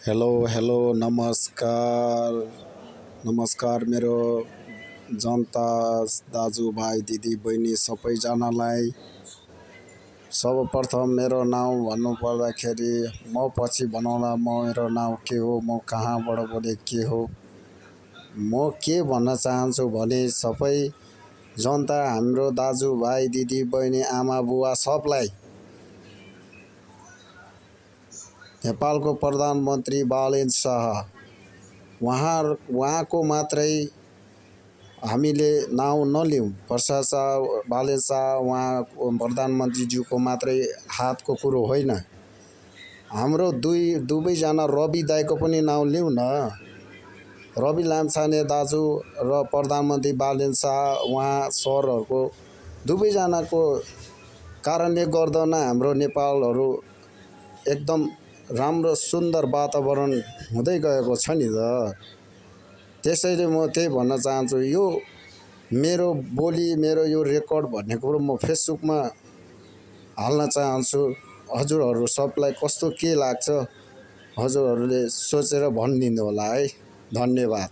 Hello hello नमस्कार नमस्कार मेरो जनता दाजुभाइ दिदीबहिनी सबैजनालाई। सर्वप्रथम मेरो नाउँ भन्नुपर्दाखेरि म पछि बनाउँला मेरो नाउँ के हो, म कहाँबाट बोले के हो। म के भन्न चाहन्छु भने सबै जनता हाम्रो दाजुभाइ दिदीबहिनी आमा बुवा सबलाई नेपालको प्रधानमन्त्री बालेन शाह उहाँको मात्रै हामीले नाउँ नलिउँ। प्रसाद शाह बालेन शाह उहाँ प्रधानमन्त्रीज्यूको मात्रै हातको कुरो होइन। हाम्रो दुवैजना रवि दाइको पनि नाउँ लिउँ न। रवि लामिछाने दाजु र प्रधानमन्त्री बालेन शाह उहाँ सरहरूको दुवैजनाको कारणले गर्दा नै हाम्रो नेपालहरू एकदम राम्रो सुन्दर वातावरण हुँदै गएको छ नि त। त्यसैले म त्यही भन्न चाहन्छु, यो मेरो बोली मेरो यो रेकर्ड भन्ने कुरो म फेसबुकमा हाल्न चाहन्छु। हजुरहरू सबलाई कस्तो के लाग्छ हजुरहरूले सोचेर भनिदिनु होला है। धन्यवाद।